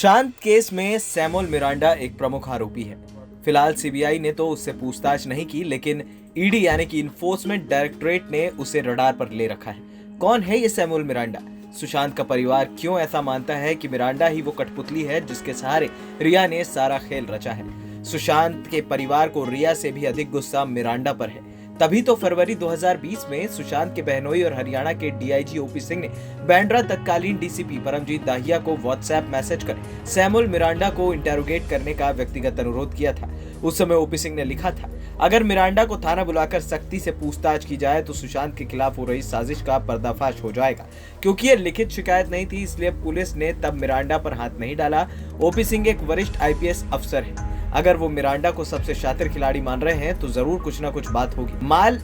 Sushant case में Samuel Miranda एक प्रमुख आरोपी है। फिलहाल सीबीआई ने तो उससे पूछताछ नहीं की, लेकिन ईडी यानी कि इन्फोर्समेंट डायरेक्टरेट ने उसे रडार पर ले रखा है। कौन है ये सैमुअल मिरांडा? सुशांत का परिवार क्यों ऐसा मानता है कि मिरांडा ही वो कठपुतली है जिसके सहारे रिया ने सारा खेल रचा है? सुशांत के परिवार को रिया से भी अधिक गुस्सा मिरांडा पर है। तभी तो फरवरी 2020 में सुशांत के बहनोई और हरियाणा के डीआईजी ओपी सिंह ने बांद्रा तत्कालीन डीसीपी परमजीत दाहिया को व्हाट्सएप मैसेज कर सैमुअल मिरांडा को इंटेरोगेट करने का व्यक्तिगत अनुरोध किया था। उस समय ओपी सिंह ने लिखा था, अगर मिरांडा को थाना बुलाकर सख्ती से पूछताछ की जाए तो सुशांत के खिलाफ हो रही साजिश का पर्दाफाश हो जाएगा। क्योंकि ये लिखित शिकायत नहीं थी, इसलिए पुलिस ने तब मिरांडा पर हाथ नहीं डाला। ओपी सिंह एक वरिष्ठ आईपीएस अफसर है। अगर वो मिरांडा को सबसे शातिर खिलाड़ी मान रहे हैं तो जरूर कुछ ना कुछ बात होगी। माल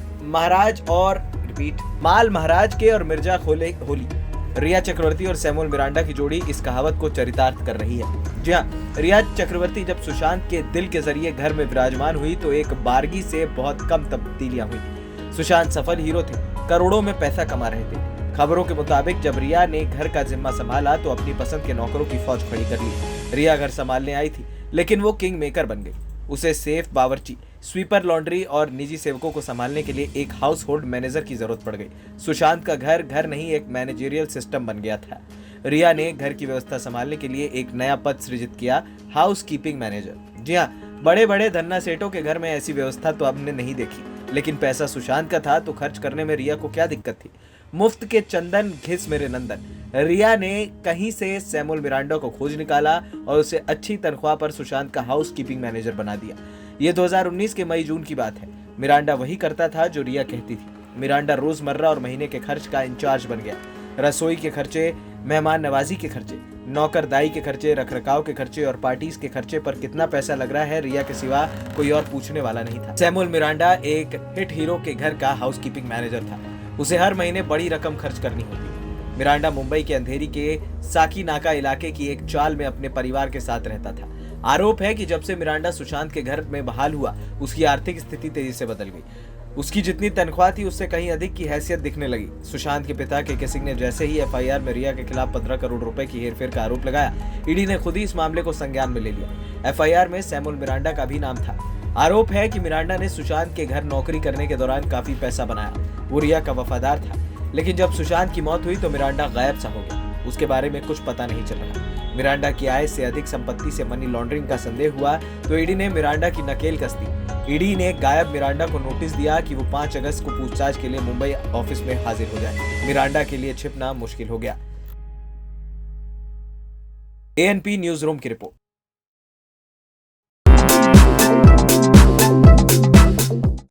महाराज के और मिर्जा होली। रिया चक्रवर्ती और सैमुअल मिरांडा की जोड़ी इस कहावत को चरितार्थ कर रही है। जी हाँ, रिया चक्रवर्ती जब सुशांत के दिल के जरिए घर में विराजमान हुई तो एक बारगी से बहुत कम तब्दीलियां हुई। सुशांत सफल हीरो थे, करोड़ों में पैसा कमा रहे थे। खबरों के मुताबिक जब रिया ने घर का जिम्मा संभाला तो अपनी पसंद के नौकरों की फौज खड़ी कर ली। रिया घर संभालने आई थी, लेकिन वो किंग मेकर बन गई। उसे सेफ, बावर्ची, स्वीपर, लॉन्ड्री और निजी सेवकों को संभालने के लिए एक हाउस होल्ड मैनेजर की जरूरत पड़ गई। सुशांत का घर नहीं एक मैनेजरियल सिस्टम बन गया था। रिया ने घर की व्यवस्था संभालने के लिए एक नया पद सृजित किया, हाउस कीपिंग मैनेजर। जी हाँ, बड़े बड़े धन्ना सेठों के घर में ऐसी व्यवस्था तो हमने नहीं देखी, लेकिन पैसा सुशांत का था तो खर्च करने में रिया को क्या दिक्कत थी? मुफ्त के चंदन घिस मेरे नंदन। रिया ने कहीं से सैमुअल मिरांडा को खोज निकाला और उसे अच्छी तनख्वाह पर सुशांत का हाउस कीपिंग मैनेजर बना दिया। ये 2019 के मई जून की बात है। मिरांडा वही करता था जो रिया कहती थी। मिरांडा रोजमर्रा और महीने के खर्च का इंचार्ज बन गया। रसोई के खर्चे, मेहमान नवाजी के खर्चे, नौकरदाई के खर्चे, रखरखाव के खर्चे और पार्टीज के खर्चे पर कितना पैसा लग रहा है, रिया के सिवा कोई और पूछने वाला नहीं था। सैमुअल मिरांडा एक हिट हीरो के घर का हाउस कीपिंग मैनेजर था। उसे हर महीने बड़ी रकम खर्च करनी होती। मिरांडा मुंबई के अंधेरी के साकी नाका इलाके की एक चाल में अपने परिवार के साथ रहता था। आरोप है कि जब से मिरांडा सुशांत के घर में बहाल हुआ, उसकी आर्थिक स्थिति तेजी से बदल गई। उसकी जितनी तनख्वाह थी उससे कहीं अधिक की हैसियत दिखने लगी। सुशांत के पिता के सिंह ने जैसे ही एफआईआर में रिया के खिलाफ 15 करोड़ रुपए की हेरफेर का आरोप लगाया, ईडी ने खुद ही इस मामले को संज्ञान में ले लिया। एफआईआर में सैमुअल मिरांडा का भी नाम था। आरोप है कि मिरांडा ने सुशांत के घर नौकरी करने के दौरान काफी पैसा बनाया। वो रिया का वफादार था, लेकिन जब सुशांत की मौत हुई तो मिरांडा गायब सा हो गया। उसके बारे में कुछ पता नहीं चल रहा। मिरांडा की आय से अधिक संपत्ति से मनी लॉन्ड्रिंग का संदेह हुआ तो ईडी ने मिरांडा की नकेल कस दी। ईडी ने गायब मिरांडा को नोटिस दिया कि वो 5 अगस्त को पूछताछ के लिए मुंबई ऑफिस में हाजिर हो जाए। मिरांडा के लिए छिपना मुश्किल हो गया। एएनपी न्यूज रूम की रिपोर्ट।